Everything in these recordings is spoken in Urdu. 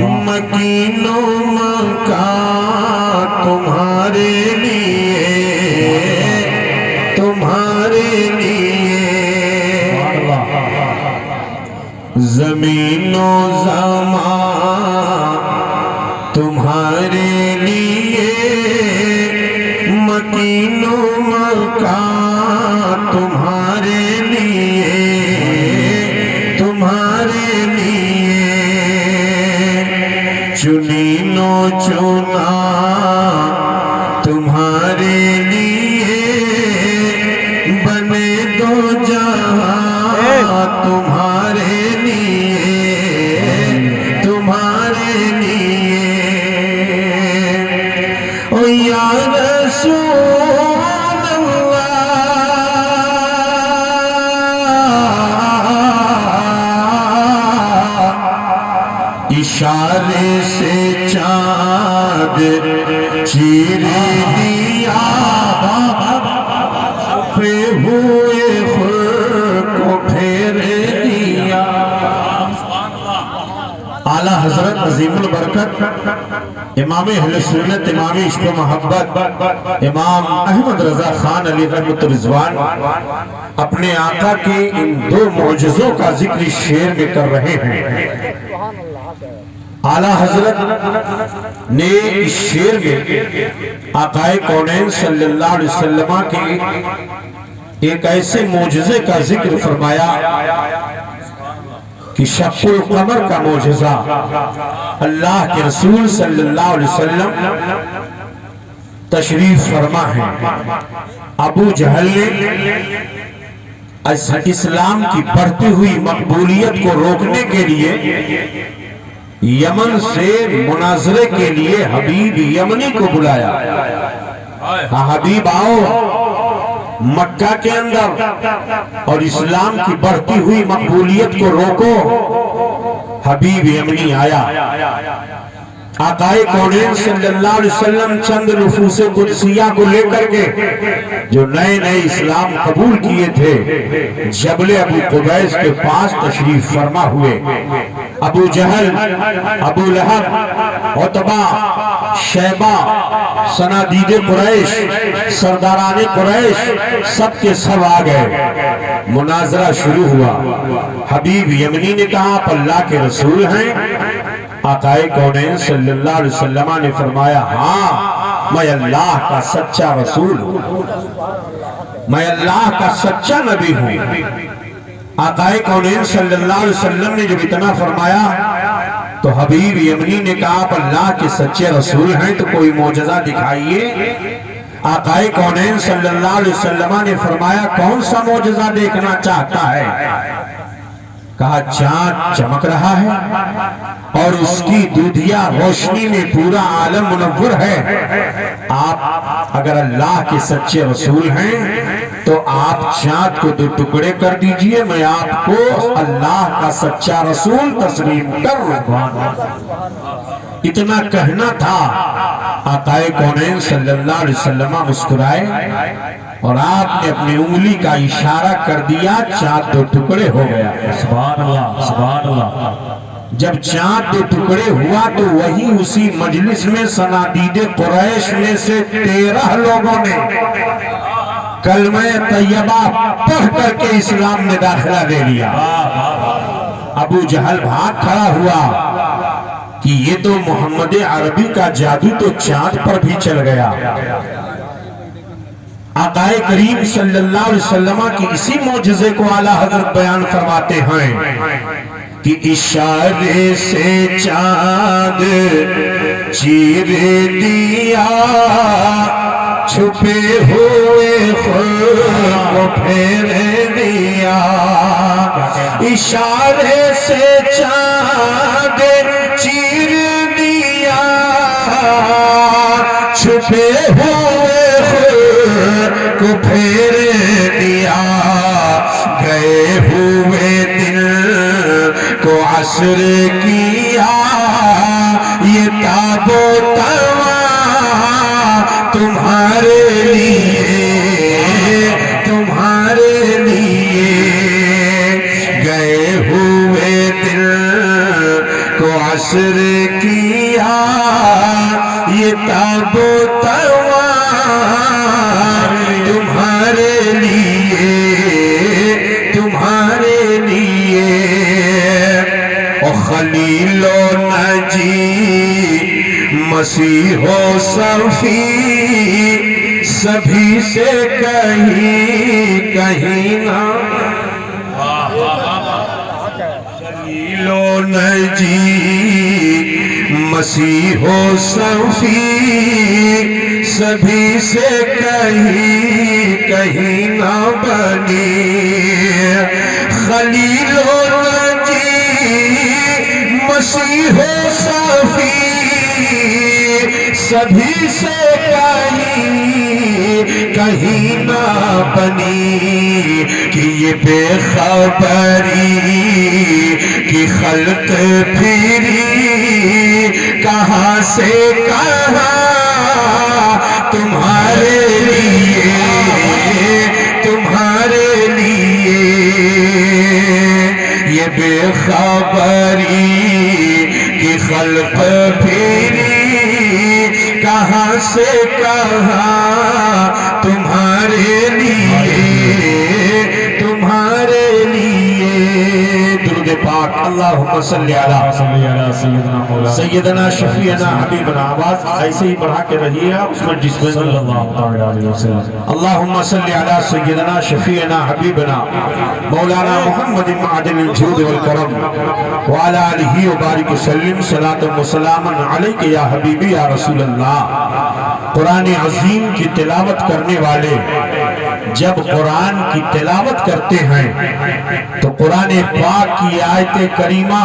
مکین و مکان تمہارے لیے، تمہارے لیے، زمین و زمان تمہارے لیے، مکین و مکان تمہارے لیے، تمہارے لیے، چنین و چنا تمہارے لیے، بنے دو جہاں تمہارے لیے، تمہارے لیے، او یا رسول اللہ، اشارے سے چاند چیر دیا، پہ ہوئے خود کو پھیر دیا۔ اعلیٰ حضرت عظیم البرکت امام اہل سنت، امام عشق و محبت، امام احمد رضا خان علی رحمت رضوان اپنے آقا کے ان دو معجزوں کا ذکر اس شعر میں کر رہے ہیں۔ اعلیٰ حضرت نے اس شعر میں آقا کونین صلی اللہ علیہ وسلم کے ایک ایسے معجزے کا ذکر فرمایا کہ شق القمر کا معجزہ اللہ کے رسول صلی اللہ علیہ وسلم تشریف فرما ہے۔ ابو جہل نے اسلام کی بڑھتی ہوئی مقبولیت کو روکنے کے لیے یمن سے مناظرے کے لیے حبیب یمنی کو بلایا۔ حبیب آؤ مکہ کے اندر اور اسلام کی بڑھتی ہوئی مقبولیت کو روکو۔ حبیب یمنی آیا۔ آقا کونین صلی اللہ علیہ وسلم چند نفوس قدسیہ کو لے کر کے جو نئے نئے اسلام قبول کیے تھے جبل ابو قبیس کے پاس تشریف فرما ہوئے۔ ابو جہل، ابو لہب، عتبہ، شیبہ، صنادید قریش، سرداران قریش سب کے سب آ گئے۔ مناظرہ شروع ہوا۔ حبیب یمنی نے کہا آپ اللہ کے رسول ہیں؟ آقا کونین صلی اللہ علیہ وسلم نے فرمایا ہاں میں اللہ کا سچا رسول ہوں، میں اللہ کا سچا نبی ہوں۔ آقا کونین صلی اللہ علیہ وسلم نے جب اتنا فرمایا تو حبیب یمنی نے کہا آپ اللہ کے سچے رسول ہیں تو کوئی معجزہ دکھائیے۔ آقا کونین صلی اللہ علیہ وسلم نے فرمایا کون سا معجزہ دیکھنا چاہتا ہے؟ کہا چاند چمک رہا ہے اور اس کی دودھیا روشنی میں پورا عالم منور ہے۔ آپ اگر اللہ کے سچے رسول ہیں تو آپ چاند کو دو ٹکڑے کر دیجئے، میں آپ کو اللہ کا سچا رسول تسلیم کر رہا ہوں۔ اتنا کہنا تھا، آقا کونین صلی اللہ علیہ وسلم مسکرائے اور آپ نے اپنی انگلی کا اشارہ کر دیا، چاند دو ٹکڑے ہو گیا۔ سبحان اللہ، سبحان اللہ۔ جب چاند دو ٹکڑے ہوا تو وہی اسی مجلس میں صنادید قریش میں سے 13 لوگوں نے کلمہ طیبہ پڑھ کر کے اسلام میں داخلہ لے لیا۔ ابو جہل بھاگ کھڑا ہوا کہ یہ تو محمد عربی کا جادو تو چاند پر بھی چل گیا۔ آقا کریم صلی اللہ علیہ وسلم کی اسی معجزے کو اعلیٰ حضرت بیان فرماتے ہیں کہ اشارے سے چاند چیر دیا، چھپے ہوئے خود کو پھیر دیا۔ اشارے سے چاند چیر دیا، چھپے ہوئے خود کو پھیر دیا۔ گئے ہوئے دن کو عصر کیا، یہ تاب و تواں تمہارے لیے، تمہارے لیے۔ گئے ہوئے دن کو عصر کیا یہ تاب و توار تمہارے لیے او خلیل و نجی مسیح و صفی سبھی سے کہیں نہ خلیل و نجی مسیح و صفی سبھی سے کہیں نہ بنی خلیل و نجی مسیح و صفی سبھی سے کہیں نہ بنی کہ یہ بے خبری کی خلق پھری کہاں سے کہاں تمہارے لیے یہ بے خبری کی خلق پھری کہاں سے کہاں تمہارے لیے درود پاک اللہم صلی علی سیدنا شفیعنا حبیبنا آواز ایسے ہی بڑھا کے رہیے اس میں جس میں اللہم صلی علی سیدنا شفیعنا حبیبنا مولانا محمد معدن الجود والکرم وعلی آلہ وبارک وسلم صلاة و سلاما علیک یا حبیبی یا رسول اللہ قرآن عظیم کی تلاوت کرنے والے جب قرآن کی تلاوت کرتے ہیں تو قرآن پاک کی آیت کریمہ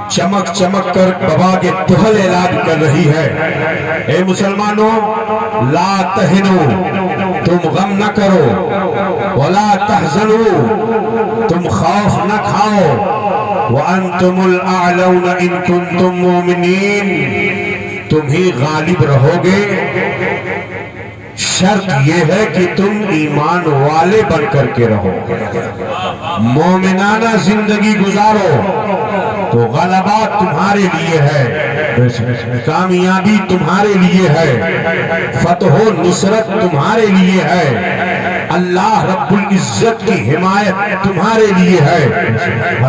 چمک چمک کر بابا کے تہل اعلان کر رہی ہے اے مسلمانوں لا تہنوا تم غم نہ کرو ولا تحزنوا تم خوف نہ کھاؤ وانتم الاعلون ان کنتم مومنین تم ہی غالب رہو گے شرط یہ ہے کہ تم ایمان والے بن کر کے رہو مومنانہ زندگی گزارو تو غلبہ تمہارے لیے ہے کامیابی تمہارے لیے ہے فتح و نصرت تمہارے لیے ہے اللہ رب العزت کی حمایت تمہارے لیے ہے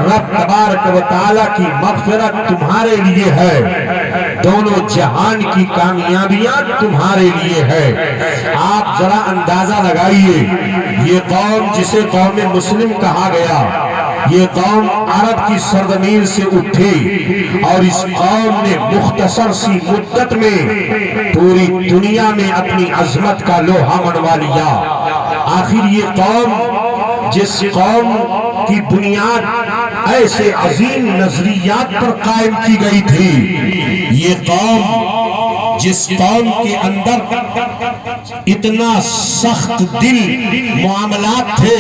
رب تبارک و تعالیٰ کی مغفرت تمہارے لیے ہے دونوں جہان کی کامیابیاں تمہارے لیے ہے آپ ذرا اندازہ لگائیے یہ قوم جسے قوم مسلم کہا گیا یہ قوم عرب کی سرزمین سے اٹھی اور اس قوم نے مختصر سی مدت میں پوری دنیا میں اپنی عظمت کا لوہا منوا لیا آخر یہ قوم جس قوم کی بنیاد ایسے عظیم نظریات پر قائم کی گئی تھی یہ قوم جس قوم کے اندر اتنا سخت دل معاملات تھے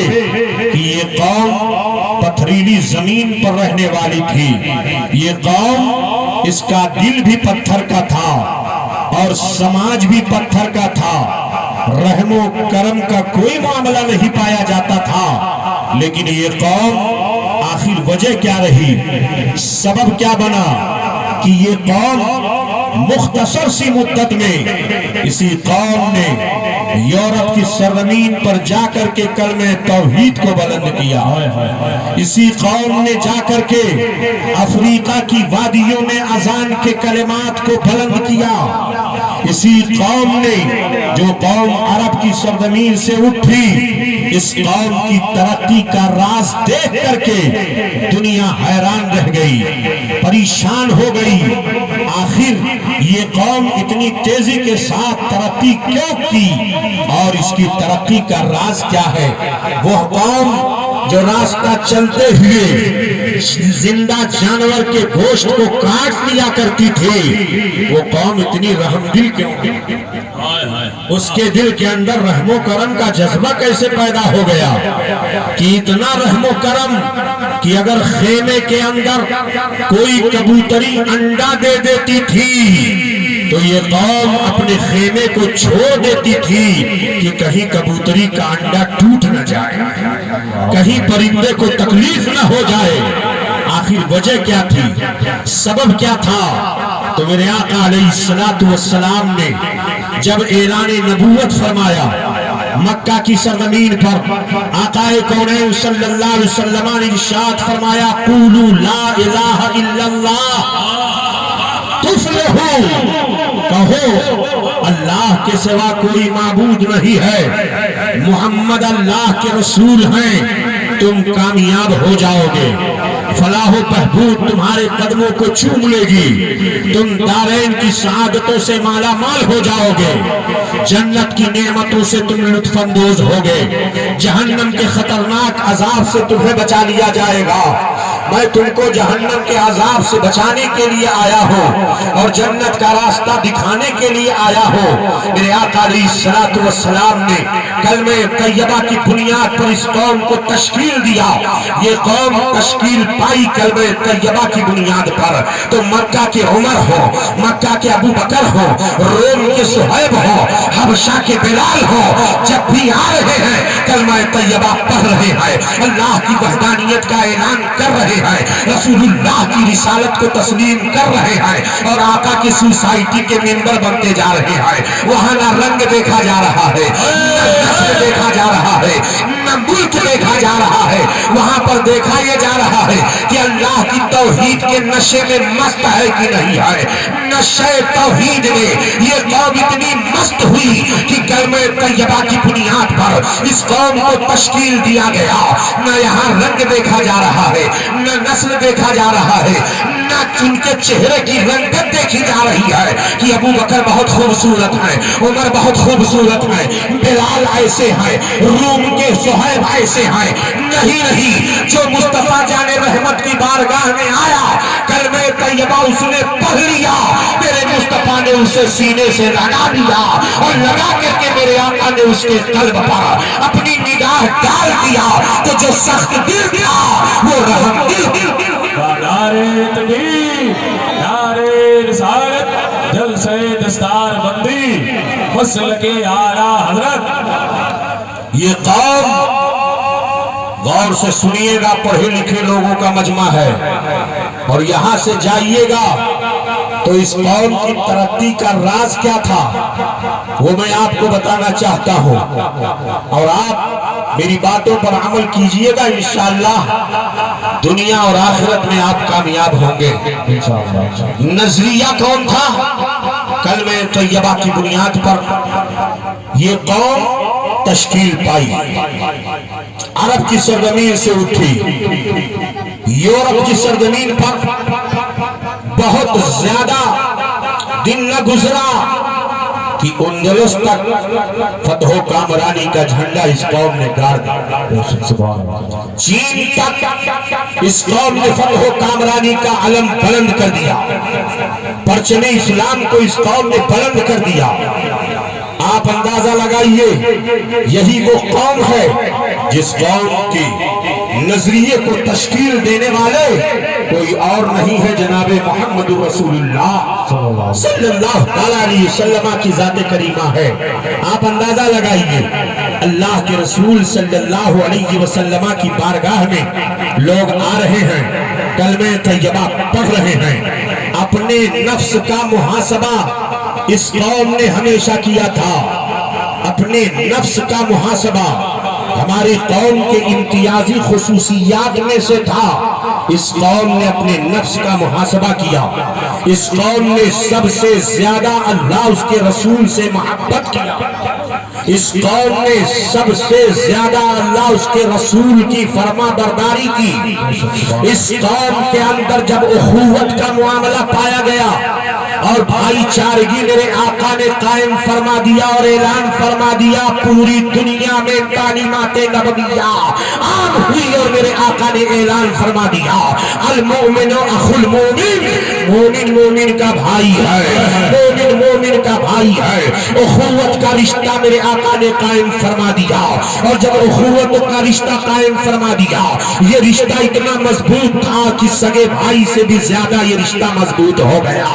کہ یہ قوم پتھریلی زمین پر رہنے والی تھی یہ قوم اس کا دل بھی پتھر کا تھا اور سماج بھی پتھر کا تھا رحم و کرم کا کوئی معاملہ نہیں پایا جاتا تھا لیکن یہ قوم آخر وجہ کیا رہی سبب کیا بنا کہ یہ قوم مختصر سی مدت میں اسی قوم نے یورپ کی سرزمین پر جا کر کے کلمہ توحید کو بلند کیا اسی قوم نے جا کر کے افریقہ کی وادیوں میں اذان کے کلمات کو بلند کیا اسی قوم نے جو قوم عرب کی سرزمین سے اٹھی اس قوم کی ترقی کا راز دیکھ کر کے دنیا حیران رہ گئی پریشان ہو گئی آخر یہ قوم اتنی تیزی کے ساتھ ترقی کیوں کی اور اس کی ترقی کا راز کیا ہے وہ قوم جو راستہ چلتے ہوئے زندہ جانور کے گوشت کو کاٹ دیا کرتی تھی وہ قوم اتنی رحم دل کیوں اس کے دل کے اندر رحم و کرم کا جذبہ کیسے پیدا ہو گیا کہ اتنا رحم و کرم کہ اگر خیمے کے اندر کوئی کبوتری انڈا دے دیتی تھی تو یہ قوم اپنے خیمے کو چھوڑ دیتی تھی کہ کہیں کبوتری کا انڈا ٹوٹ نہ جائے کہیں پرندے کو تکلیف نہ ہو جائے آخر آخر وجہ کیا تھی، سبب کیا تھا؟ تو میرے آقا علیہ الصلوۃ والسلام نے جب اعلان نبوت فرمایا مکہ کی سرزمین پر، آقا کونین صلی اللہ علیہ وسلم نے ارشاد فرمایا قولوا لا الہ الا اللہ تفلحوا، کہو اللہ کے سوا کوئی معبود نہیں ہے، محمد اللہ کے رسول ہیں، تم کامیاب ہو جاؤ گے، فلاح و بہبود تمہارے قدموں کو چوم لے گی، تم دارین کی سعادتوں سے مالا مال ہو جاؤ گے، جنت کی نعمتوں سے تم لطف اندوز ہوگے، جہنم کے خطرناک عذاب سے تمہیں بچا لیا جائے گا۔ میں تم کو جہنم کے عذاب سے بچانے کے لیے آیا ہوں اور جنت کا راستہ دکھانے کے لیے آیا ہوں۔ میرے آقا علیہ الصلوۃ والسلام نے کلمہ طیبہ کی بنیاد پر اس قوم کو تشکیل دیا۔ یہ قوم تشکیل پائی کلمہ طیبہ کی بنیاد پر، تو مکہ کے عمر ہو، مکہ کے ابو بکر ہو، روم کے صہیب ہو، حبشہ کے بلال ہو، جب بھی آ رہے ہیں کلمہ طیبہ پڑھ رہے ہیں، اللہ کی وحدانیت کا اعلان کر رہے ہیں، رسول اللہ کی رسالت کو تسلیم کر رہے ہیں، اور آقا کی سوسائٹی کے ممبر بنتے جا رہے ہیں۔ وہاں نہ رنگ دیکھا جا رہا ہے، نہ نسل دیکھا جا رہا ہے، نہ ملک دیکھا جا رہا ہے، وہاں پر دیکھا یہ جا رہا ہے کہ اللہ کی توحید کے نشے میں مست ہے کہ نہیں ہے۔ نشے توحید میں یہ قوم اتنی مست ہوئی کہ کلمہ طیبہ کی بنیاد پر اس قوم کو تشکیل دیا گیا۔ نہ یہاں رنگ دیکھا جا رہا ہے، نہ نسل دیکھا جا رہا ہے، نہ ان کے چہرے کی رنگت دیکھی جا رہی ہے کہ ابو بکر بہت خوبصورت ہے، عمر بہت خوبصورت ہے، بلال ایسے ہیں، روم کے صہیب ایسے ہیں۔ نہیں، جو مصطفیٰ جان رحمت کی بارگاہ میں آیا کلمہ طیبہ اس نے پڑھ لیا، میرے مصطفیٰ نے اسے سینے سے لگا دیا، اور لگا کر کے میرے آقا نے اس کے قلب پر اپنی نگاہ ڈال دیا، تو جو سخت دل تھا وہ رحم دل۔ نعرے تکبیر، نعرے رسالت، جلسہ دستار بندی، مسلک اعلیٰ حضرت۔ یہ قوم غور سے سنیے گا، پڑھے لکھے لوگوں کا مجمع ہے، اور یہاں سے جائیے گا تو اس قوم کی ترقی کا راز کیا تھا وہ میں آپ کو بتانا چاہتا ہوں، اور آپ میری باتوں پر عمل کیجئے گا، انشاءاللہ دنیا اور آخرت میں آپ کامیاب ہوں گے۔ نظریہ کون تھا؟ کلمہ طیبہ کی بنیاد پر یہ قوم تشکیل پائی، عرب کی سرزمین سے اٹھی، یورپ کی سرزمین پر بہت زیادہ دن نہ گزرا کہ اندلس تک فتح و کامرانی کا جھنڈا اس قوم نے گاڑ دیا، چین تک اس قوم نے فتح و کامرانی کا علم بلند کر دیا، پرچم اسلام کو اس قوم نے بلند کر دیا۔ آپ اندازہ لگائیے، یہی وہ قوم ہے جس قوم کی نظریے کو تشکیل دینے والے کوئی اور نہیں ہے، جناب محمد رسول اللہ صلی اللہ علیہ وسلم کی ذات کریمہ ہے۔ آپ اندازہ لگائیے، اللہ کے رسول صلی اللہ علیہ وسلم کی بارگاہ میں لوگ آ رہے ہیں، کلمہ طیبہ پڑھ رہے ہیں، اپنے نفس کا محاسبہ اس قوم نے ہمیشہ کیا تھا، اپنے نفس کا محاسبہ ہماری قوم کے امتیازی خصوصیات میں سے تھا۔ اس قوم نے اپنے نفس کا محاسبہ کیا، اس قوم نے سب سے زیادہ اللہ اس کے رسول سے محبت کیا، اس قوم نے سب سے زیادہ اللہ اس کے رسول کی فرما برداری کی۔ اس قوم کے اندر جب اخوت کا معاملہ پایا گیا اور بھائی چارگی میرے آقا نے قائم فرما دیا اور اعلان فرما دیا، پوری دنیا میں تعلیمات نبویہ عام ہوئی، اور میرے آقا نے اعلان فرما دیا المؤمن اخو المؤمن، مومن مومن کا بھائی ہے، مومن مومن کا بھائی ہے۔ اخوت کا رشتہ میرے آقا نے قائم فرما دیا، اور جب اخوت کا رشتہ قائم فرما دیا، یہ رشتہ اتنا مضبوط تھا کہ سگے بھائی سے بھی زیادہ یہ رشتہ مضبوط ہو گیا۔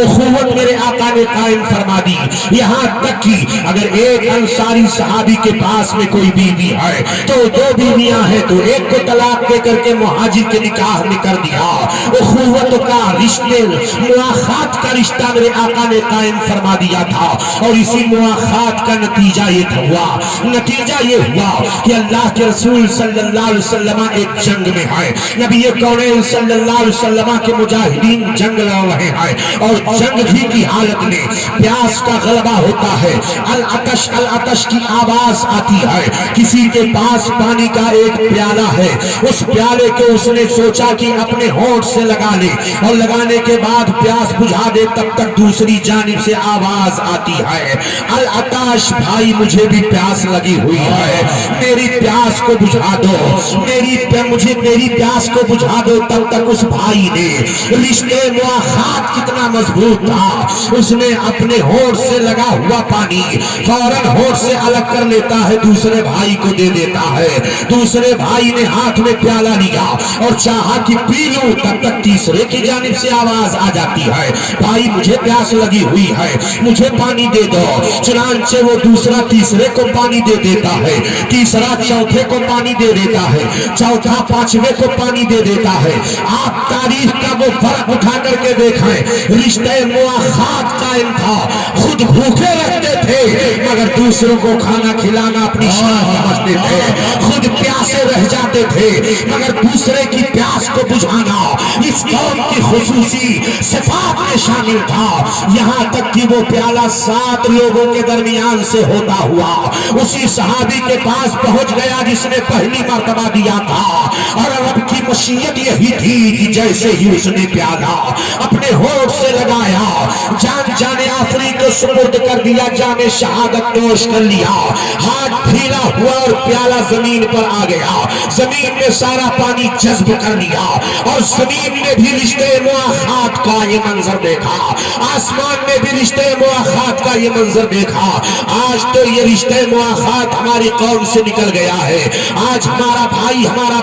اخوت میرے آقا نے قائم فرما دی، یہاں تک کہ اگر ایک انصاری صحابی کے پاس میں کوئی بیوی ہے تو دو بیویاں ہیں تو ایک کو طلاق دے کر کے مہاجر کے نکاح میں کر دیا۔ اخوت کا رشتے، مواخات کا رشتہ میرے آقا نے قائم فرما دیا تھا، اور اسی مواخات کا نتیجہ یہ ہوا کہ اللہ کے رسول صلی اللہ علیہ وسلم ایک جنگ میں ہے، نبی کونین صلی اللہ علیہ وسلم کے مجاہدین جنگ لڑ رہے ہیں، اور جنگ بھی کی حالت میں پیاس کا غلبہ ہوتا ہے، العطش العطش کی آواز آتی ہے، کسی کے پاس پانی کا ایک پیالہ ہے، اس پیالے کو اس نے سوچا کہ اپنے ہونٹ سے لگا لے، اور لگانے کے بعد پیاس بجھا دے، تب تک دوسری جانب سے آواز آتی ہے، العطش بھائی مجھے بھی پیاس لگی ہوئی ہے، میری پیاس کو بجھا دو، مجھے میری پیاس کو بجھا دو۔ تب تک اس بھائی نے، رشتے مواخات کتنا مضبوط تھا، اس نے اپنے ہونٹ سے لگا ہوا پانی فوراً ہونٹ سے الگ کر لیتا ہے، دوسرے بھائی کو دے دیتا ہے۔ دوسرے بھائی نے ہاتھ میں پیالہ لیا اور چاہا کہ پی لوں، تب تک تیسرے کی جانب سے آواز آ جاتی ہے، بھائی مجھے پیاس لگی ہوئی ہے، مجھے پانی دے دو۔ چنانچہ وہ دوسرا تیسرے کو پانی دے دیتا ہے، تیسرا چوتھے کو پانی دے دیتا ہے، چوتھا پانچویں کو پانی دے دیتا ہے۔ آپ تاریخ کا وہ فرق اٹھا کر کے دیکھیں، رشتہ مواخات قائم تھا، خود بھوکے رہتے تھے مگر دوسروں کو کھانا کھلانا اپنی شان سمجھتے تھے، خود پیاسے رہ جاتے تھے مگر دوسرے کی پیاس کو بجھانا اس قوم کی خصوصی صفات میں شامل تھا۔ یہاں تک کہ وہ پیالہ 7 لوگوں کے درمیان سے ہوتا ہوا اسی صحابی کے پاس پہنچ گیا جس نے پہلی مرتبہ دیا تھا، اور رب کی مشیت یہی تھی کہ جیسے ہی اس نے پیالہ اپنے ہونٹ سے لگایا، جان آفری کو سپرد کر دیا، جام شہادت نوش کر لیا، ہاتھ ڈھیلا ہوا اور پیالہ زمین پر آ گیا، زمین میں سارا پانی جذب کر لیا، اور زمین میں بھی رشتے مواخات کا یہ منظر دیکھا، آسمان میں بھی رشتے مواخات کا یہ منظر دیکھا۔ آج تو یہ رشتے مواخات ہماری قوم سے نکل گیا ہے، آج ہمارا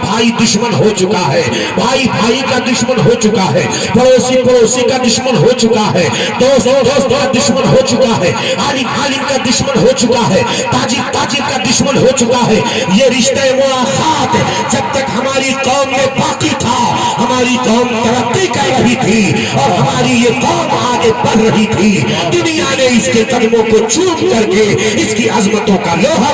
بھائی دشمن ہو چکا ہے، بھائی کا دشمن ہو چکا ہے، پڑوسی کا دشمن ہو چکا ہے، دوست کا دشمن ہو چکا ہے، عالم کا دشمن ہو چکا ہے، تاجر کا دشمن ہو چکا ہے۔ یہ رشتے مواخات جب تک ہماری قوم میں باقی تھا، ہماری قوم ترقی کر رہی تھی اور ہماری یہ قوم آگے بڑھ رہی تھی، دنیا نے اس کے قدموں کو چوم کر کے اس کی عظمتوں کا لوہا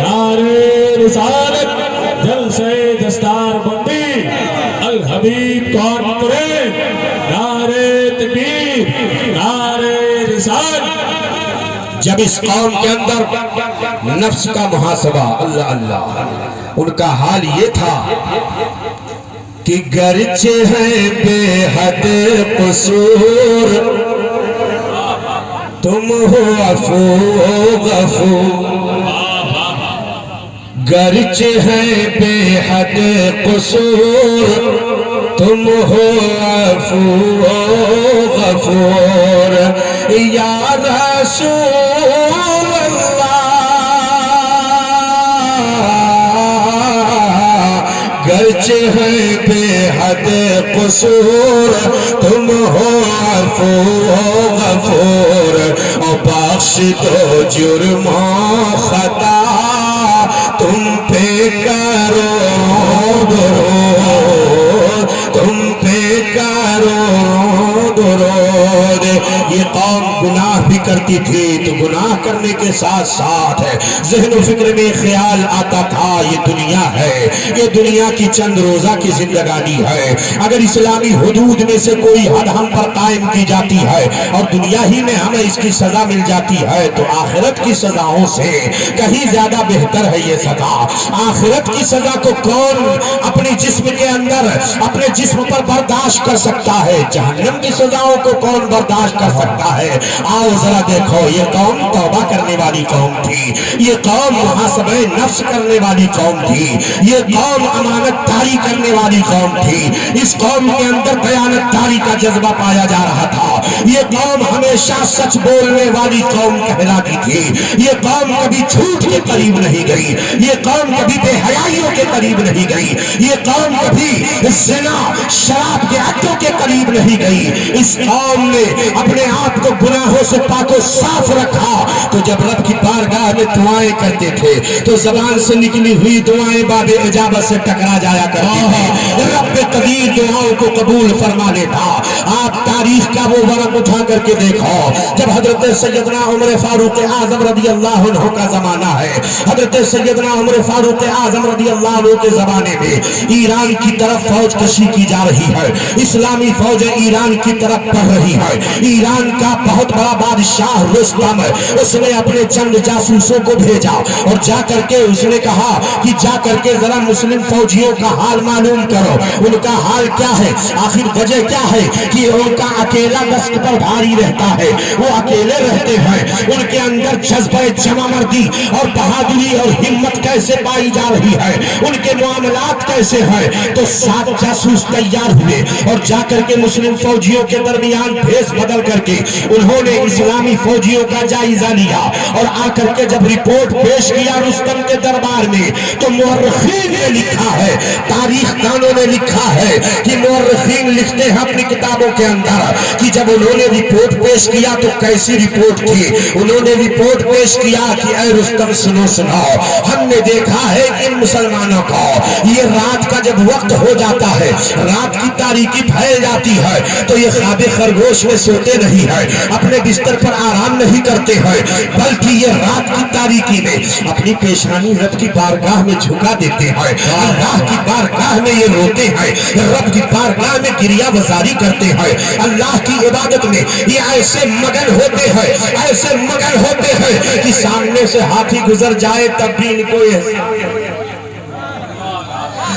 نعرے رسالت، جلسے دستار بندی، الحبیب کون کرے، نعرے تکبیر، نعرے رسالت۔ جب اس قوم کے اندر نفس کا محاسبہ، اللہ اللہ، ان کا حال یہ تھا کہ گرچہ ہے بے حد قصور، تم ہو عفو غفور، گرچہ ہے بے حد قصور، تم ہو عفو غفور، یا رسول اللہ، گرچہ ہے بے حد قصور، تم ہو عفو غفور، اور بخش دو جرم و خطا تم پہ کرو درود، تم پہ کرو درود۔ یہ قوم گناہ بھی کرتی تھی تو گناہ کرنے کے ساتھ ساتھ ذہن و فکر میں خیال آتا تھا یہ دنیا ہے، یہ دنیا کی چند روزہ کی زندگانی ہے، اگر اسلامی حدود میں سے کوئی حد ہم پر قائم کی جاتی ہے اور دنیا ہی میں ہمیں اس کی سزا مل جاتی ہے تو آخرت کی سزاؤں سے کہیں زیادہ بہتر ہے یہ سزا۔ آخرت کی سزا کو کون اپنے جسم کے اندر اپنے جسم پر برداشت کر سکتا ہے، جہنم کی سزاؤں کو کون برداشت کر سکتا ہے؟ آؤ ذرا دیکھو یہ قوم توبہ کرنے والی قوم تھی، یہ قوم محاسبہ نفس کرنے والی قوم تھی، یہ قوم امانت داری کرنے والی قوم تھی، اس قوم کے اندر دیانت داری کا جذبہ پایا جا رہا تھا، یہ قوم ہمیشہ سچ بولنے والی قوم کہلاتی تھی، یہ قوم کبھی جھوٹ کے قریب نہیں گئی، یہ قوم کبھی بے حیائیوں کے قریب نہیں گئی، یہ قوم کبھی زنا شراب کے اڈوں کے قریب نہیں گئی، اس قوم نے اپنے آپ کو گناہوں سے پاک و صاف رکھا۔ تو جب رب کی بارگاہ میں دعائیں کرتے تھے تو زبان سے نکلی ہوئی دعائیں باب اجابت سے ٹکرا جایا کرتی تھی، رب قدیر دعاؤں کو قبول فرما لیتا۔ آپ تاریخ کا وہ ورق اٹھا کر کے دیکھو، جب حضرت سیدنا عمر فاروق اعظم رضی اللہ عنہ کا زمانہ ہے، حضرت سیدنا عمر فاروق اعظم رضی اللہ عنہ کے زمانے میں ایران کی طرف فوج کشی کی جا رہی ہے، اسلامی فوج ایران کی طرف بڑھ رہی ہے، ایران کا بہت بڑا بادشاہ رستم اس نے اپنے چند جاسوسوں کو بھیجا اور جا کر کے اس نے کہا کہ جا کر کے ذرا مسلم فوجیوں کا حال معلوم کرو، ان کا حال کیا ہے، آخر وجہ کیا ہے کہ ان کا اکیلا دست پر بھاری رہتا ہے، وہ اکیلے رہتے ہیں، ان کے اندر جذبہ جمع مردی اور بہادری اور ہمت کیسے پائی جا رہی ہے، ان کے معاملات کیسے ہیں۔ تو 7 جاسوس تیار ہوئے اور جا کر کے مسلم فوجیوں کے درمیان بھیس بدل کر کے انہوں نے اسلامی فوجیوں کا جائزہ لیا اور آ کر کے جب رپورٹ پیش کیا رستم کے دربار میں تو مورخین نے لکھا ہے، تاریخ دانوں نے لکھا ہے کہ مورخین لکھتے ہیں اپنی کتابوں کے اندر کہ جب انہوں نے رپورٹ پیش کیا تو کیسی رپورٹ تھی، انہوں نے رپورٹ پیش کیا کہ اے رستم سنو سنو، ہم نے دیکھا ہے کہ ان مسلمانوں کو یہ رات کا جب وقت ہو جاتا ہے، رات کی تاریکی پھیل جاتی ہے تو یہ خواب خرگوش میں سوتے نہیں ہے، اپنے بستر پر آرام نہیں کرتے ہیں، بلکہ یہ رات کی تاریکی میں اپنی پیشانی رب کی بارگاہ میں جھکا دیتے ہیں، اللہ کی بارگاہ میں یہ روتے ہیں، رب کی بارگاہ میں گریہ وزاری کرتے ہیں، اللہ کی عبادت میں یہ ایسے مگن ہوتے ہیں، ایسے مگن ہوتے ہیں کہ سامنے سے ہاتھی گزر جائے تب بھی ان کو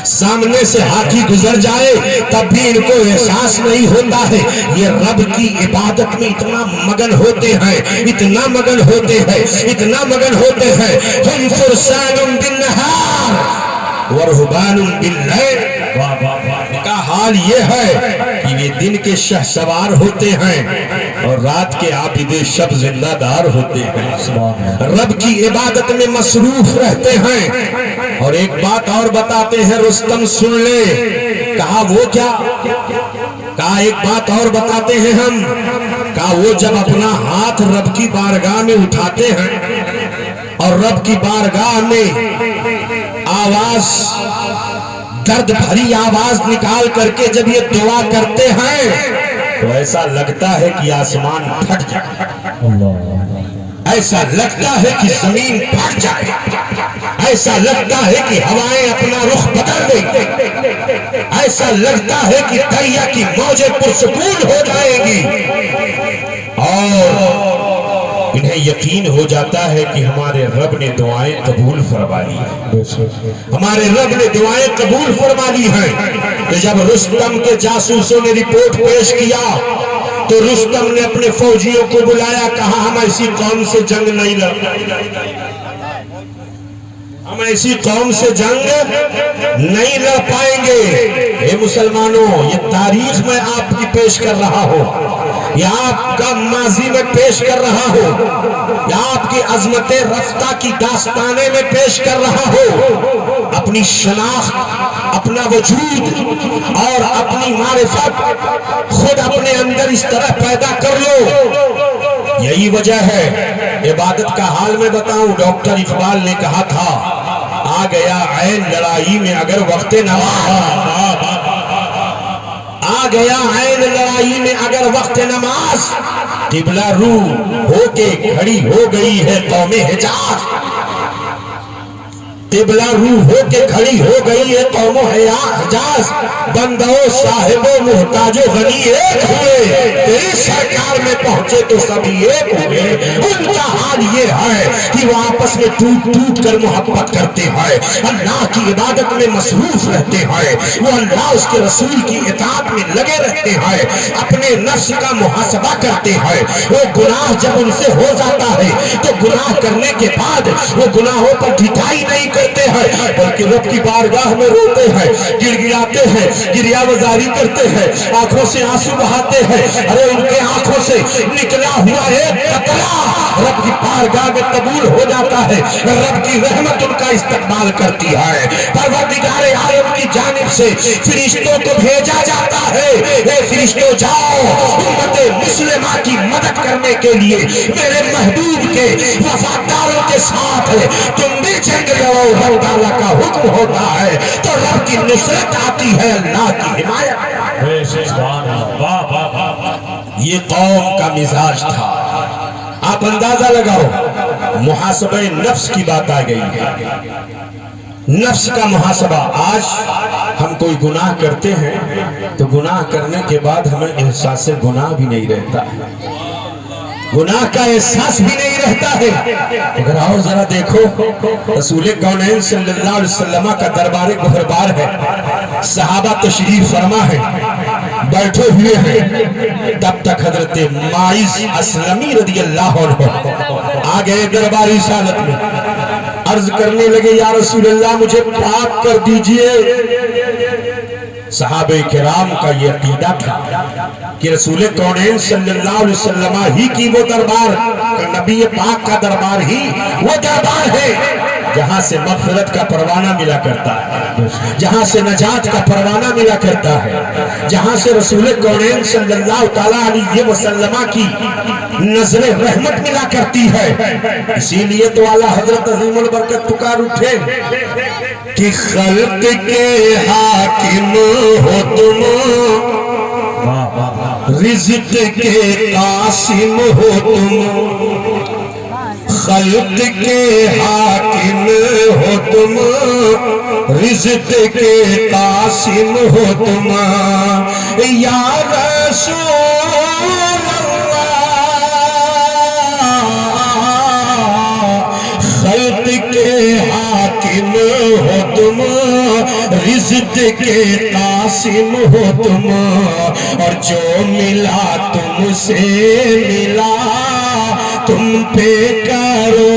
سامنے سے ہاتھی گزر جائے تب بھی ان کو احساس نہیں ہوتا ہے، یہ رب کی عبادت میں اتنا مگن ہوتے ہیں، اتنا مگن ہوتے ہیں، اتنا مگن ہوتے ہیں۔ ہم فرسان بالنہار ورہبان باللیل، کا حال یہ ہے کہ یہ دن کے شہ سوار ہوتے ہیں اور رات کے عابد شب زندہ دار ہوتے ہیں، رب کی عبادت میں مصروف رہتے ہیں۔ اور ایک بات اور بتاتے ہیں رستم سن لے، کہا وہ کیا، کہا ایک بات اور بتاتے ہیں ہم، کہا وہ جب اپنا ہاتھ رب کی بارگاہ میں اٹھاتے ہیں اور رب کی بارگاہ میں آواز درد بھری آواز نکال کر کے جب یہ دعا کرتے ہیں تو ایسا لگتا ہے کہ آسمان پھٹ جائے، ایسا لگتا ہے کہ زمین پھٹ جائے، ایسا لگتا ہے کہ ہوائیں اپنا رخ بدل دیں، ایسا لگتا ہے کہ دریا کی موجیں پرسکون ہو جائیں گی اور انہیں یقین ہو جاتا ہے کہ ہمارے رب نے دعائیں قبول فرما لی ہیں، ہمارے رب نے دعائیں قبول فرما لی ہیں۔ کہ جب رستم کے جاسوسوں نے رپورٹ پیش کیا تو رستم نے اپنے فوجیوں کو بلایا، کہا ہم ایسی قوم سے جنگ نہیں لڑ ہم ایسی قوم سے جنگ نہیں لڑ پائیں گے۔ اے مسلمانوں، یہ تاریخ میں آپ کی پیش کر رہا ہوں، یہ آپ کا ماضی میں پیش کر رہا ہوں، یہ آپ کی عظمت رفتہ کی داستانے میں پیش کر رہا ہوں۔ اپنی شناخت، اپنا وجود اور اپنی معرفت خود اپنے اندر اس طرح پیدا کر لو۔ یہی وجہ ہے، عبادت کا حال میں بتاؤں، ڈاکٹر اقبال نے کہا تھا، آ گیا عین لڑائی میں اگر وقت نماز، آ گیا عین لڑائی میں اگر وقت نماز، قبلہ رو ہو کے کھڑی ہو گئی ہے قوم حجاز۔ قبلہ روح ہو کے کھڑی ہو گئی ہے قوم و حجاز، بندو صاحب و محتاج و غنی ایک ہوئے، تیری سرکار میں پہنچے تو سبھی ایک ہوئے۔ ان کا حال یہ ہے کہ وہ آپس میں ٹوٹ ٹوٹ کر محبت کرتے ہیں، اللہ کی عبادت میں مصروف رہتے ہیں، وہ اللہ اس کے رسول کی اطاعت میں لگے رہتے ہیں، اپنے نفس کا محاسبہ کرتے ہیں۔ وہ گناہ جب ان سے ہو جاتا ہے تو گناہ کرنے کے بعد وہ گناہوں پر ڈھٹائی نہیں کرتے ہیں، بلکہ رب کی بارگاہ میں روتے ہیں، گڑ گڑاتے ہیں، گریہ وزاری کرتے ہیں، آنکھوں سے آنسو بہاتے ہیں۔ ارے ان کے آنکھوں سے نکلا ہوا ایک قطرہ رب کی بارگاہ میں قبول ہو جاتا ہے، رب کی رحمت ان کا استقبال کرتی ہے۔ پروردگار عالم کی جانب سے فرشتوں کو بھیجا جاتا ہے، اے فرشتوں جاؤ امت مسلمہ کی مدد کرنے کے لیے میرے محبوب کے وفاداروں کے ساتھ ہے، تم بھی جنگ لڑو۔ رب تعالیٰ کا حکم ہوتا ہے تو رب کی نصرت آتی ہے، اللہ کی حمایت۔ یہ قوم کا مزاج تھا۔ آپ اندازہ لگاؤ، محاسبہ نفس کی بات آ گئی ہے، نفس کا محاسبہ۔ آج ہم کوئی گناہ کرتے ہیں تو گناہ کرنے کے بعد ہمیں احساس گناہ بھی نہیں رہتا، گناہ کا احساس بھی نہیں رہتا ہے۔ اگر اور ذرا دیکھو، رسول کونین صلی اللہ علیہ وسلم کا دربار گہربار ہے، صحابہ تشریف فرما ہے، بیٹھے ہوئے ہیں، تب تک حضرت ماعز اسلمی رضی اللہ عنہ آ گئے دربار رسالت میں، عرض کرنے لگے یا رسول اللہ مجھے پاک کر دیجئے۔ صحابہ کرام کا یہ عقیدہ تھا کہ رسول کونین صلی اللہ علیہ وسلم ہی کی وہ دربار، نبی پاک کا دربار ہی وہ دربار ہے جہاں سے مغفرت کا پروانہ ملا کرتا ہے، جہاں سے نجات کا پروانہ ملا کرتا ہے، جہاں سے رسول کونین صلی اللہ تعالیٰ علیہ وسلم کی نظر رحمت ملا کرتی ہے۔ اسی لیے تو اعلیٰ حضرت عظیم البرکت پکار اٹھے کہ خلق کے حاکم ہو تم، رزق کے قاسم ہو تم، خلق کے حاکم ہو تم، رزق کے قاسم ہو تم، یا رسول خلق کے حاکم ہو تم، رزق کے قاسم ہو تم، اور جو ملا تم سے ملا تم پہ کرو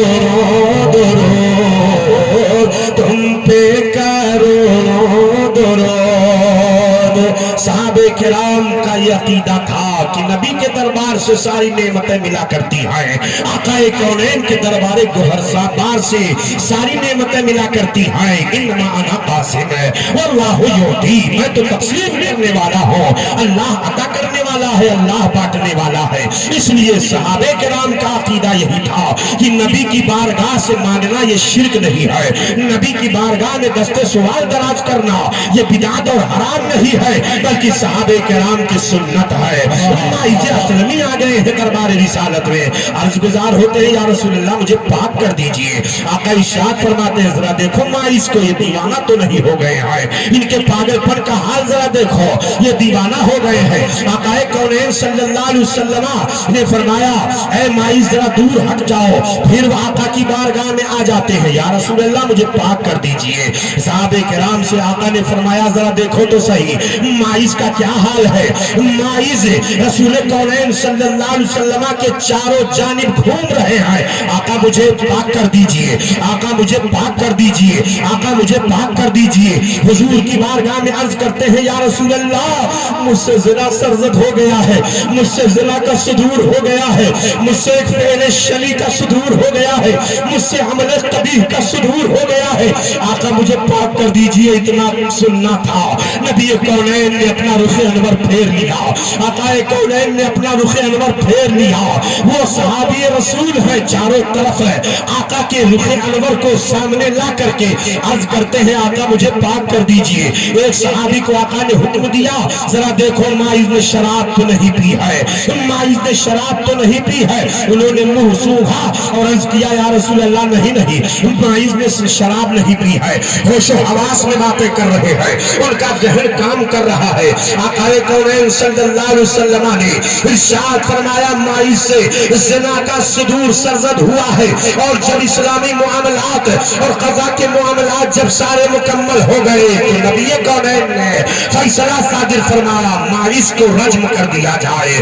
درود، تم پہ کرو درود۔ صحابہ کرام کا یہ عقیدہ تھا کہ نبی کے دربار سے ساری نعمتیں ملا کرتی ہیں، آقا کونین کے دربار گہربار سے ساری نعمتیں ملا کرتی ہیں۔ انما انا قاسم واللہ یعطی، میں تو تقسیم کرنے والا ہوں، اللہ عطا کرنے والا ہے، اللہ بانٹنے والا ہے۔ اس لیے صحابہ کرام کا عقیدہ یہی تھا کہ نبی کی بارگاہ سے مانگنا یہ شرک نہیں ہے، نبی کی بارگاہ میں دست سوال دراز کرنا یہ بدعت اور حرام نہیں ہے، بلکہ صحابہ کرام کی سنت ہے۔ ماعز اسلمی آ گئے ہیں دربار رسالت میں، عرض گزار ہوتے ہیں یا رسول اللہ مجھے پاک کر دیجئے۔ آقا ارشاد فرماتے ہیں ذرا دیکھو ماعز کو، یہ دیوانہ تو نہیں ہو گئے ہیں، ان کے پاگل پن کا حال ذرا دیکھو، یہ دیوانہ ہو گئے ہیں۔ آقا کونین صلی اللہ علیہ وسلم نے فرمایا اے ماعز ذرا دور ہٹ جاؤ، پھر وہ آقا کی بارگاہ میں آ جاتے ہیں، یا رسول اللہ مجھے پاک کر دیجئے۔ صحابہ کرام سے آقا نے فرمایا ذرا دیکھو تو صحیح ماعز کا کیا حال ہے۔ ماعز رسول کونین صلی اللہ علیہ وسلم کے چاروں جانب گھوم رہے ہیں، آقا مجھے پاک کر دیجئے، آقا مجھے پاک کر دیجئے، آقا مجھے پاک کر دیجئے۔ حضور کی بارگاہ میں عرض کرتے ہیں یا رسول اللہ مجھ سے زنا سرزد ہو گیا ہے، مجھ سے زنا کا صدور ہو گیا ہے، مجھ سے ایک فعل شلی کا صدور ہو گیا ہے، مجھ سے عمل قبیح کا صدور ہو گیا ہے، آقا مجھے پاک کر دیجئے۔ اتنا سننا تھا، نبی کونین نے اپنا رخ انور پھیر لیا، آقا کونین نے اپنا رخ انور پھیر لیا۔ وہ صحابی رسول ہے، چاروں طرف ہے، آقا کے رخ انور کو سامنے لا کر کے عرض کرتے ہیں آقا مجھے پاک کر دیجئے۔ ایک صحابی کو آقا نے حکم دیا ذرا دیکھو ماعز نے شراب شراب تو نہیں پی ہے، ماعز نے شراب تو نہیں پی ہے۔ انہوں نے منہ سونگھا اور عرض کیا یا رسول اللہ نہیں نہیں، ماعز نے شراب نہیں پی ہے، ہوش و حواس میں باتیں کر رہے ہیں، ان کا ذہن کام کر رہا ہے۔ آقا کونین صلی اللہ علیہ وسلم نے ارشاد فرمایا ماعز سے زنا کا صدور سرزد ہوا ہے، اور جب اسلامی معاملات اور قضا کے معاملات جب سارے مکمل ہو گئے تو نبی کونین نے فیصلہ صادر فرمایا ماعز کو رجم کر دیا جائے،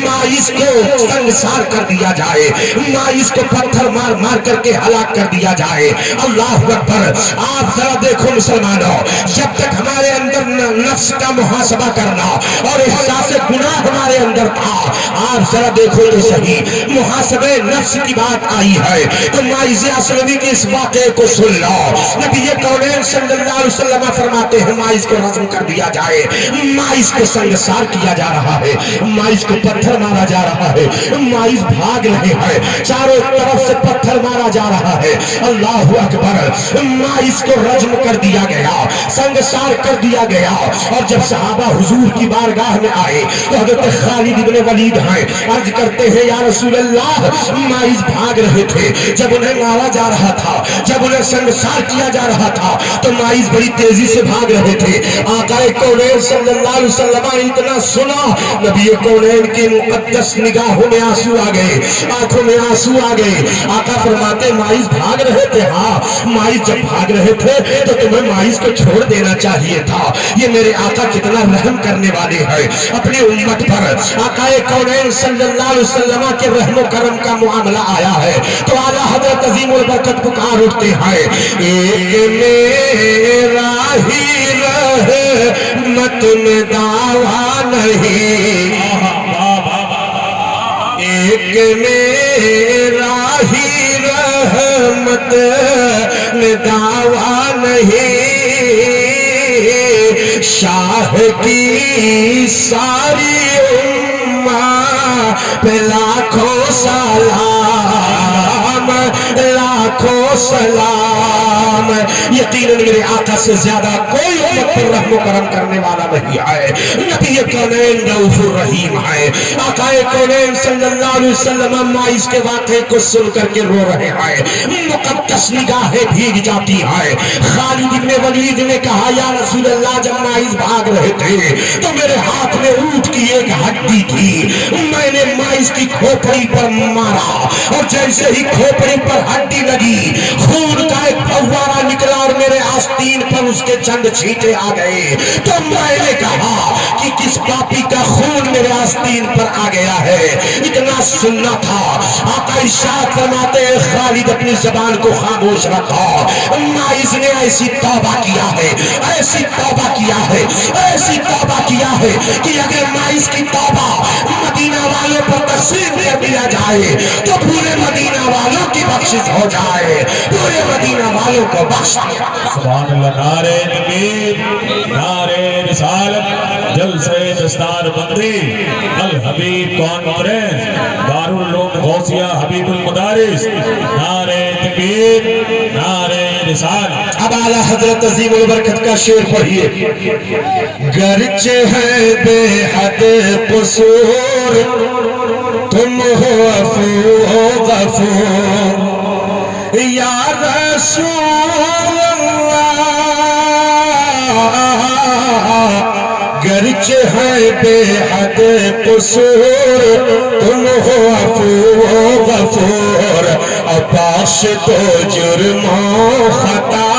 ماعز کو سنگسار کر دیا جائے، ماعز کو پتھر مار مار کر کے ہلاک کر دیا جائے۔ اللہ اکبر! آپ ذرا دیکھو مسلمانوں، جب تک ہمارے اندر نفس کا محاسبہ کرنا اور احساس گناہ ہمارے اندر تھا، آپ ذرا دیکھو تو صحیح، محاسبہ نفس کی بات آئی ہے تو ماعز اسلمی کے اس واقعے کو سن لو۔ نبی کونین صلی اللہ علیہ وسلم فرماتے ہیں ماعز کو رجم کر دیا جائے، ماعز کو سنگسار کیا جا رہا ہے، ماعز کو پتھر مارا جا رہا ہے، ماعز بھاگ رہے ہیں، چاروں طرف سے پتھر مارا جا رہا ہے۔ اللہ اکبر! ماعز کو رجم کر دیا گیا، سنگسار کر دیا گیا، اور جب صحابہ حضور کی بارگاہ میں آئے تو حضرت خالد بن ولید ہیں، عرض کرتے ہیں یا رسول اللہ ماعز بھاگ رہے تھے، جب انہیں مارا جا رہا تھا، جب انہیں سنگسار کیا جا رہا تھا تو ماعز بڑی تیزی سے بھاگ رہے تھے۔ آقا کونین صلی اللہ علیہ وسلم نے اتنا سنا، نبی کونین کی مقدس نگاہوں میں آنسو آ گئے، آنکھوں میں آنسو آ گئے۔ آقا فرماتے ماعز بھاگ رہے تھے، ہاں ماعز جب بھاگ رہے تھے تو تمہیں ماعز کو چھوڑ دینا چاہیے تھا۔ یہ میرے آقا کتنا رحم کرنے والے ہیں اپنی امت پر۔ آقا کونین صلی اللہ علیہ وسلم کے رحم و کرم کا معاملہ آیا ہے تو اعلیٰ حضرت عظیم البرکت پکار اٹھتے ہیں، ایک میرا ہی رحمت میں دعویٰ نہیں، ایک میرا ہی رحمت میں دعویٰ نہیں، شاہ کی ساری امت پہ لاکھوں سلام، لاکھوں سلام۔ یقیناً میرے آقا سے زیادہ کوئی امت پر رحم و کرم کرنے والا نہیں ہے۔ نبی کونین رؤوف الرحیم ہے۔ آقا کونین صلی اللہ علیہ وسلم ماعز کے واقعے کو سن کر کے رو رہے ہیں، مقدس نگاہیں بھیگ جاتی ہیں۔ خالد بن ولید نے کہا یا رسول اللہ جب ماعز بھاگ رہے تھے تو میرے ہاتھ میں اونٹ کی ایک ہڈی تھی، میں نے ماعز کی کھوپڑی پر مارا اور جیسے ہی کھوپڑی پر ہڈی لگی خون کا ایک فوارہ نکلا اور میرے آستین پر اس کے چند چھینٹے آ گئے، تو میں نے کہا کہ کس پاپی کا خون میرے آستین پر آ گیا ہے۔ اتنا سننا تھا۔ آقا ارشاد فرماتے ہیں خالد اپنی زبان کو خاموش رکھا، ماعز نے ایسی توبہ کیا ہے، ایسی توبہ کیا ہے، ایسی توبہ کیا ہے کہ اگر ماعز کی توبہ مدینہ والوں پر تقسیم کر دیا جائے تو پورے مدینہ والوں کی بخشش ہو جائے، پورے مدینہ والوں کو بخش دیا۔ سبحان اللہ! نعرہ تکبیر، نعرہ رسالت، جلسہ دستار بندی، الحبیب کانفرنس، دارالعلوم غوثیہ حبیب المدارس، نعرہ تکبیر، نعرہ رسالت۔ اب اعلیٰ حضرت عظیم البرکت کا شعر پڑھیے، گرچہ ہے بے حد قصور تم ہو عفو و غفور، یا رسول اللہ گرچہ ہے بے حد قصور تم ہو عفو و غفور، بخش دو جرم و خطا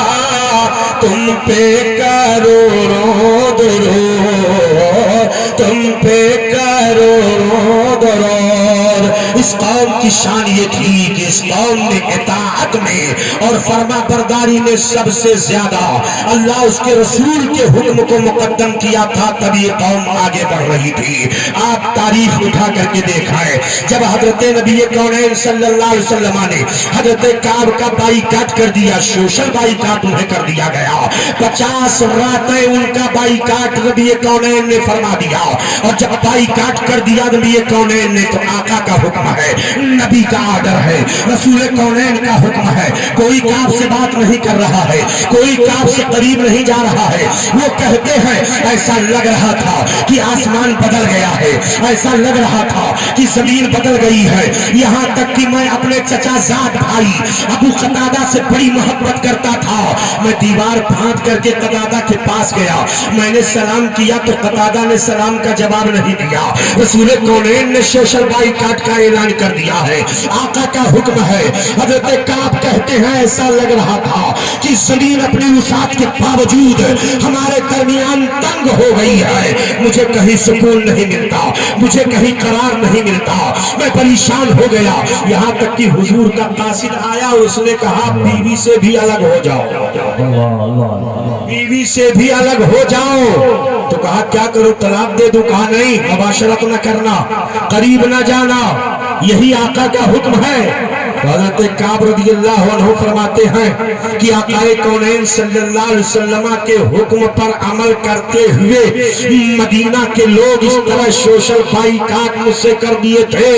تم پہ کروڑوں درود، تم پہ کروڑوں درود۔ اس قوم کی شان یہ تھی کہ اس قوم نے اطاعت میں اور فرما برداری میں سب سے زیادہ اللہ اس کے رسول کے حکم کو مقدم کیا تھا، تب یہ قوم آگے بڑھ رہی تھی۔ آپ تاریخ اٹھا کر کے دیکھا ہے جب حضرت نبی کونین صلی اللہ علیہ وسلم نے حضرت کعب کا بائی کاٹ کر دیا، سوشل بائی کاٹ انہیں کر دیا گیا، 50 راتیں ان کا بائی کاٹ نبی کونین نے فرما دیا، اور جب بائی کاٹ کر دیا نبی کونین نے تو آقا کا حکم حکم ہے، نبی کا آرڈر ہے، رسول کونین کا حکم ہے. کوئی کعب سے بات نہیں کر رہا ہے، کوئی کعب سے قریب نہیں جا رہا ہے. وہ کہتے ہیں ایسا لگ رہا تھا کہ آسمان بدل گیا ہے، ایسا لگ رہا تھا کہ زمین بدل گئی ہے. یہاں تک کہ میں اپنے چچا زاد بھائی ابو قتادہ سے بڑی محبت کرتا تھا. میں دیوار پھاند کر کے قتادہ کے پاس گیا، میں نے سلام کیا تو قتادہ نے سلام کا جواب نہیں دیا. رسول کونین نے سوشل بائیکاٹ کا اعلان کر دیا ہے، آقا کا حکم ہے. حضرت کعب کہتے ہیں ایسا لگ رہا تھا کہ زمین اپنی وسعت کے باوجود ہمارے درمیان تنگ ہو گئی ہے. مجھے کہیں سکون نہیں ملتا، مجھے کہیں قرار نہیں ملتا، میں پریشان ہو گیا. یہاں تک کہ حضور کا قاصد آیا اور اس نے کہا بیوی سے بھی الگ ہو جاؤ، بیوی سے بھی الگ ہو جاؤ. تو کہا کیا کرو، طلاق دے دوں؟ کہا نہیں، مباشرت نہ کرنا، قریب نہ جانا، یہی آقا کا حکم ہے. حضرت کعب رضی اللہ عنہ فرماتے ہیں کہ آقا کونین صلی اللہ علیہ وسلم کے حکم پر عمل کرتے ہوئے مدینہ کے لوگ اس طرح سوشل بائیکاٹ مجھ سے کر دیے تھے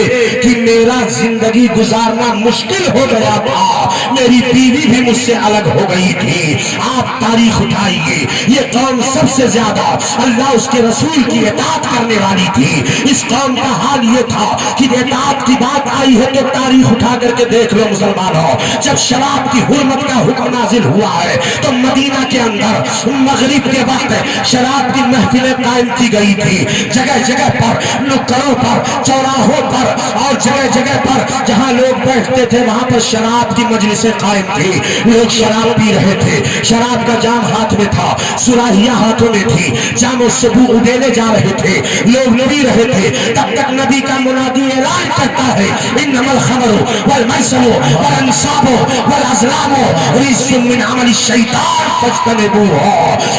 کہ میرا زندگی گزارنا مشکل ہو گیا تھا، میری بیوی بھی مجھ سے الگ ہو گئی تھی. آپ تاریخ اٹھائیے، یہ قوم سب سے زیادہ اللہ اس کے رسول کی اطاعت کرنے والی تھی. اس قوم کا حال یہ تھا کہ اطاعت کی بات آئی ہے تو تاریخ اٹھا کر کے دیکھ لو مسلمانوں. جب شراب کی حرمت کا حکم نازل ہوا ہے تو مدینہ کے اندر مغرب کے وقت شراب کی محفلیں قائم کی گئی تھی. جگہ جگہ پر، نکڑوں پر، چوراہوں پر اور جگہ جگہ پر جہاں لوگ بیٹھتے تھے وہاں پر شراب کی مجلسیں قائم تھی. لوگ شراب پی رہے تھے، شراب کا جام ہاتھ میں تھا، سراہیاں ہاتھوں میں تھی، جام و سبو اڈیلے جا رہے تھے، لوگ پی رہے تھے. تب تک نبی کا منادی اعلان کرتا ہے انما الخمر والمیسر والانصاب والازلام رجس من عمل الشیطان فاجتنبوہ.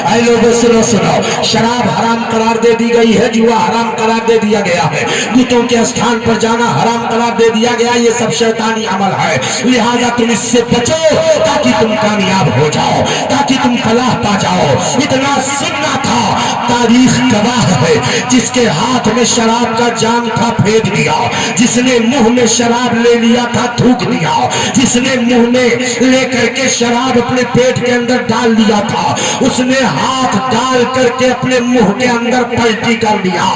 اے لوگوں سنو سنو، شراب حرام قرار دے دی گئی ہے، جوا حرام قرار دے دیا گیا ہے، بتوں کے استھان پر جانا حرام قرار دے دیا گیا. یہ سب شیطانی عمل ہے، لہذا تم اس سے بچو تاکہ تم کامیاب ہو جاؤ، تاکہ تم فلاح پا جاؤ. اتنا سننا تھا، تاریخ گواہ ہے. جس کے ہاتھ میں شراب کا جام تھا پھینک دیا، جس نے منہ میں شراب لے لیا تھا تھوک دیا، جس نے منہ میں لے کر کے شراب اپنے پیٹ کے اندر ڈال لیا تھا اس نے ہاتھ ڈال کر کے اپنے منہ کے اندر پلٹی کر دیا.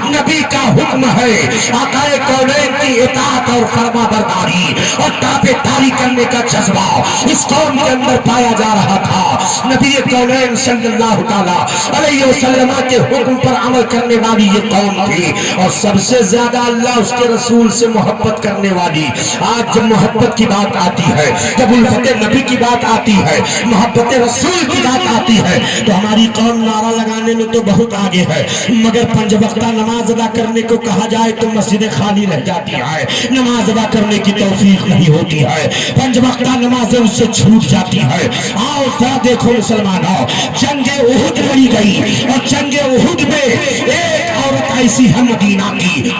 نبی کا حکم ہے، آقا کونین کی اطاعت اور فرما برداری اور تابع داری کرنے کا جذبہ اس قوم کے اندر پایا جا رہا تھا. نبی کونین صلی اللہ تعالی علیہ وسلم کے حکم پر عمل کرنے والی یہ قوم تھی اور سب سے زیادہ اللہ اس کے رسول سے محبت کرنے والی. آج جب محبت کی بات آتی ہے، جب الفت نبی کی بات آتی ہے، محبت رسول کی بات آتی ہے تو ہماری قوم نعرہ لگانے میں تو بہت آگے ہے، مگر پنج وقتہ نماز ادا کرنے کو کہا جائے تو مسجدیں خالی رہ جاتی ہے، نماز ادا کرنے کی توفیق نہیں ہوتی ہے، پنج وقتہ نمازیں اس سے چھوٹ جاتی ہے. آؤ ذرا دیکھو مسلمانوں، جنگ احد لڑی گئی اور جنگ احد میں ایک عورت ایسی ہے مدینہ کی،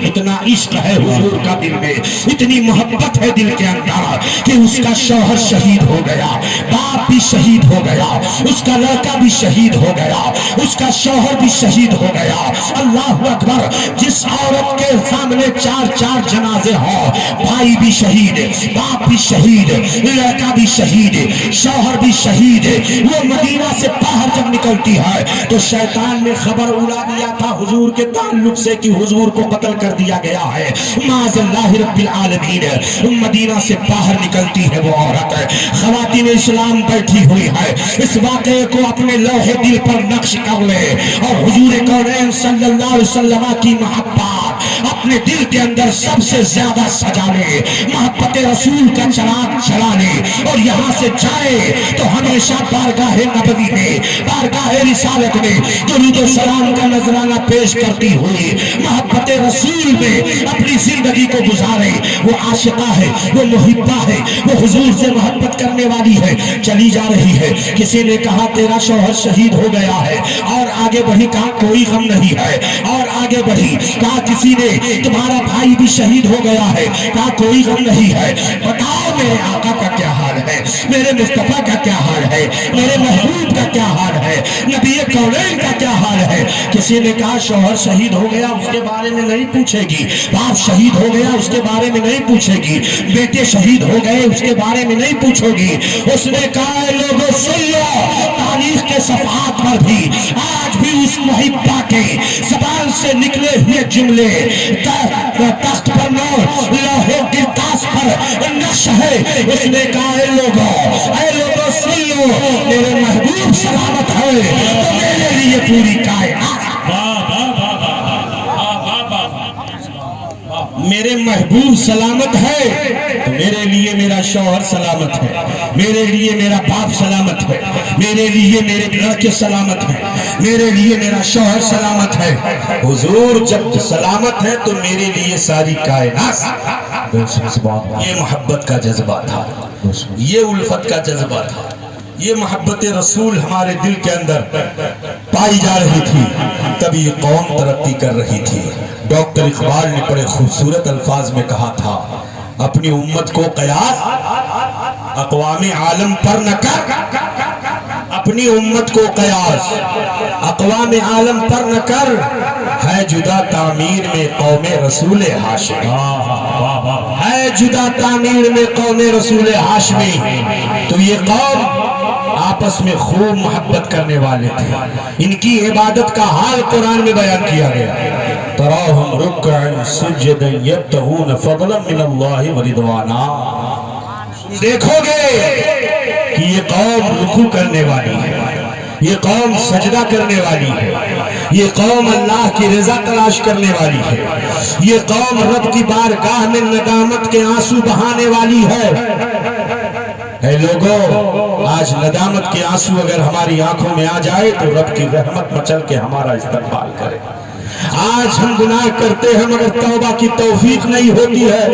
اتنا عشق ہے حضور کا دل میں، اتنی محبت ہے دل کے اندر کہ اس کا شوہر شہید ہو گیا، باپ بھی شہید ہو گیا، اس کا لڑکا بھی شہید ہو گیا، اس کا شوہر بھی شہید ہو گیا. اللہ اکبر. جس عورت کے سامنے چار چار جنازے ہوں، بھائی بھی شہید، باپ بھی شہید، لڑکا بھی شہید، شوہر بھی شہید، وہ مدینہ سے باہر جب نکلتی ہے تو شیطان نے خبر اڑا دیا تھا حضور کے تعلق سے کہ حضور کو قتل کر دیا گیا ہے. معاذ اللہ رب العالمین. مدینہ سے باہر نکلتی ہے وہ عورت، خواتین اسلام بیٹھی ہوئی ہے، اس واقعے کو اپنے لوح دل پر نقش کر لے اور حضور کونین صلی اللہ علیہ وسلم کی محبت اپنے دل کے اندر سب سے زیادہ سجا لے، محبت رسول کا چراغ جلا لے اور یہاں سے جائے تو ہمیشہ بارگاہ نبوی میں، بارگاہ رسالت میں درود و سلام کا نذرانہ پیش کرتی ہوئی محبت رسول میں اپنی زندگی کو گزارے. وہ عاشقہ ہے، وہ محبہ ہے، وہ حضور سے محبت کرنے والی ہے. چلی جا رہی ہے، کسی نے کہا تیرا شوہر شہید ہو گیا ہے اور آگے بڑھی، کہا کوئی غم نہیں ہے اور آگے بڑھی. کہا کسی نے تمہارا بھائی بھی شہید ہو گیا ہے، کہا کوئی غم نہیں ہے. بتاؤ میرے آقا کا کیا حال ہے. ہے، میرے مصطفیٰ کا کیا حال ہے، میرے محبوب کا کیا حال ہے، نبی کونین کا کیا حال ہے۔ کسی نے کہا شوہر شہید ہو گیا اس کے بارے میں نہیں پوچھے گی، باپ شہید ہو گیا اس کے بارے میں نہیں پوچھے گی، بیٹے شہید ہو گئے اس کے بارے میں نہیں پوچھو گی۔ اس نے کہا اے لوگوں سن لو، تاریخ کے صفحات پر بھی آج بھی اس محبہ کے زبان سے نکلے ہوئے جملے تخت پر لوہے کرتاس پر نقش ہے۔ اس نے کہا اے لوگوں سن لو، میرے محبوب سلامت ہے تو میرے لیے پوری کائنات، میرے محبوب سلامت ہے تو میرے لیے میرا شوہر سلامت ہے، میرے لیے میرا باپ سلامت ہے، میرے لیے میرے لڑکے سلامت ہیں، میرے لیے میرا شوہر سلامت ہے۔ حضور جب سلامت ہے تو میرے لیے ساری کائنات۔ یہ محبت کا جذبہ تھا، یہ الفت کا جذبہ تھا، یہ محبت رسول ہمارے دل کے اندر پائی جا رہی تھی، تب یہ قوم ترقی کر رہی تھی۔ ڈاکٹر اقبال نے بڑے خوبصورت الفاظ میں کہا تھا، اپنی امت کو قیاس اقوام عالم پر نہ کر، اپنی امت کو قیاس اقوام عالم پر نہ کر، ہے جدا تعمیر میں قوم رسول ہاشمی، ہے جدا تعمیر میں قوم رسول ہاشمی۔ تو یہ قوم آپس میں خوب محبت کرنے والے تھے، ان کی عبادت کا حال قرآن میں بیان کیا گیا، تراہم رکعا سجدا یبتغون فضلا من اللہ ورضوانا۔ دیکھو گے کہ یہ قوم رکوع کرنے والی ہے، یہ قوم سجدہ کرنے والی ہے، یہ قوم اللہ کی رضا تلاش کرنے والی ہے، یہ قوم رب کی بارگاہ میں ندامت کے آنسو بہانے والی ہے۔ اے لوگوں، آج ندامت کے آنسو اگر ہماری آنکھوں میں آ جائے تو رب کی رحمت مچل کے ہمارا استقبال کرے۔ آج ہم گناہ کرتے ہیں مگر توبہ کی توفیق نہیں ہوتی ہے۔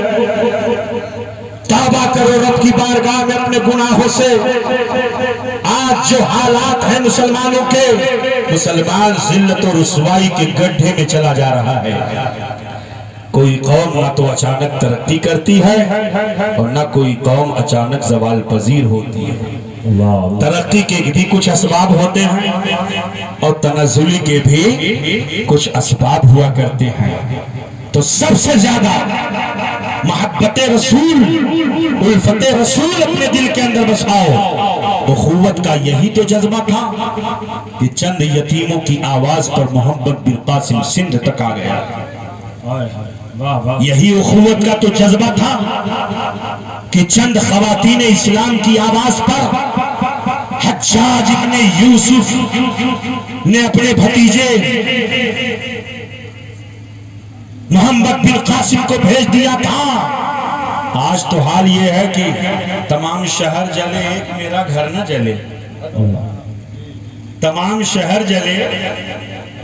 توبہ کرو رب کی بارگاہ میں اپنے گناہوں سے۔ آج جو حالات ہیں مسلمانوں کے، مسلمان ذلت و رسوائی کے گڈھے میں چلا جا رہا ہے۔ کوئی قوم نہ تو اچانک ترقی کرتی ہے اور نہ کوئی قوم اچانک زوال پذیر ہوتی ہے۔ ترقی کے بھی کچھ اسباب ہوتے ہیں اور تنزلی کے بھی کچھ اسباب ہوا کرتے ہیں۔ تو سب سے زیادہ محبت رسول، الفت رسول اپنے دل کے اندر بساؤ۔ اخوت کا یہی تو جذبہ تھا کہ چند یتیموں کی آواز پر محمد بن قاسم سندھ تک آ گیا۔ یہی اخوت کا تو جذبہ تھا کہ چند خواتین اسلام کی آواز پر حجاج ابن یوسف نے اپنے بھتیجے محمد بن قاسم کو بھیج دیا تھا۔ آج تو حال یہ ہے کہ تمام شہر جلے ایک میرا گھر نہ جلے، تمام شہر جلے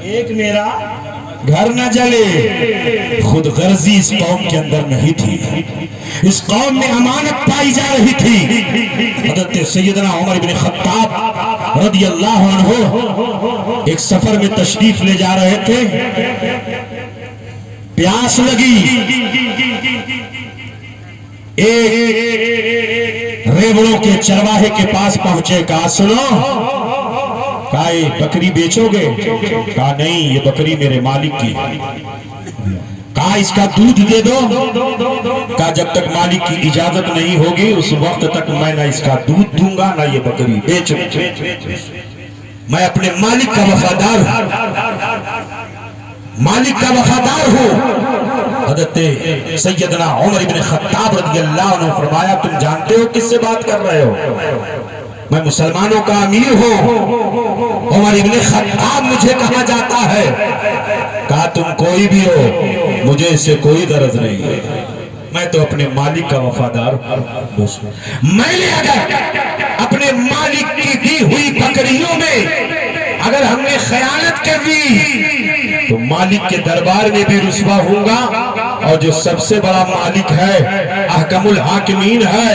ایک میرا گھر نہ جلے۔ خود غرضی اس قوم کے اندر نہیں تھی، اس قوم میں امانت پائی جا رہی تھی۔ حضرت سیدنا عمر بن خطاب رضی اللہ عنہ ایک سفر میں تشریف لے جا رہے تھے، پیاس لگی، ایک ریوڑوں کے چرواہے کے پاس پہنچے، کہا سنو، کہا یہ بکری بیچو گے؟ کہا نہیں، یہ بکری میرے مالک کی۔ کہا اس کا دودھ دے دو؟ کہا جب تک مالک کی اجازت نہیں ہوگی اس وقت تک میں نہ اس کا دودھ دوں گا نہ یہ بکری بیچوں۔ میں اپنے مالک کا وفادار ہوں، مالک کا وفادار ہوں۔ حضرت سیدنا عمر بن خطاب رضی اللہ عنہ فرمایا، تم جانتے ہو کس سے بات کر رہے ہو؟ میں مسلمانوں کا امیر ہوں، عمر بن خطاب مجھے کہا جاتا ہے۔ کہا تم کوئی بھی ہو، مجھے اس سے کوئی غرض نہیں ہے، میں تو اپنے مالک کا وفادار ہوں۔ میں نے اگر اپنے مالک کی دی ہوئی بکریوں میں اگر ہم نے خیانت کر دی تو مالک کے دربار میں بھی رسوا ہوں گا، اور جو سب سے بڑا مالک ہے، احکم الحاکمین ہے،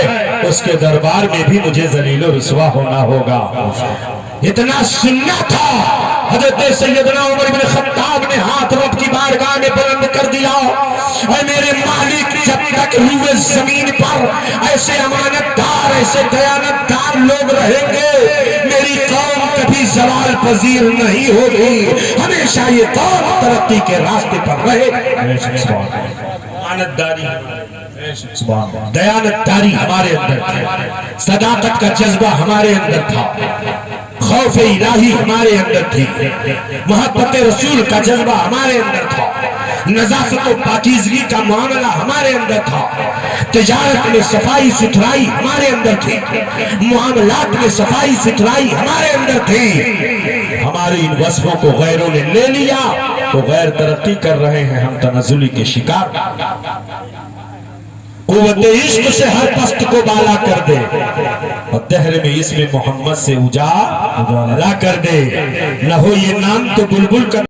اس کے دربار میں بھی مجھے ذلیل و رسوا ہونا ہوگا۔ اتنا سننا تھا، حضرت سیدنا عمر بن خطاب نے ہاتھ رب کی بارگاہ میں بلند کر دیا، اے میرے مالک، جب تک روئے زمین پر ایسے امانت دار ایسے دیانتدار لوگ رہیں گے میری قوم کبھی زوال پذیر نہیں ہوگی، ہمیشہ یہ قوم ترقی کے راستے پر رہے۔ دیانتداری ہمارے اندر تھی، صداقت کا جذبہ ہمارے اندر تھا، خوف الہی ہمارے اندر تھی، محبت رسول کا جذبہ ہمارے اندر تھا، نظافت و پاکیزگی کا معاملہ ہمارے اندر تھا، تجارت میں صفائی ستھرائی ہمارے اندر تھی، معاملات میں صفائی ستھرائی ہمارے اندر تھی۔ ہماری ان وصفوں کو غیروں نے لے لیا تو غیر ترقی کر رہے ہیں، ہم تنزلی کے شکار۔ قوت عشق سے ہر پست کو بالا کر دے اور دہر میں اسم محمد سے اجالا کر دے، نہ ہو یہ نام تو بلبل کا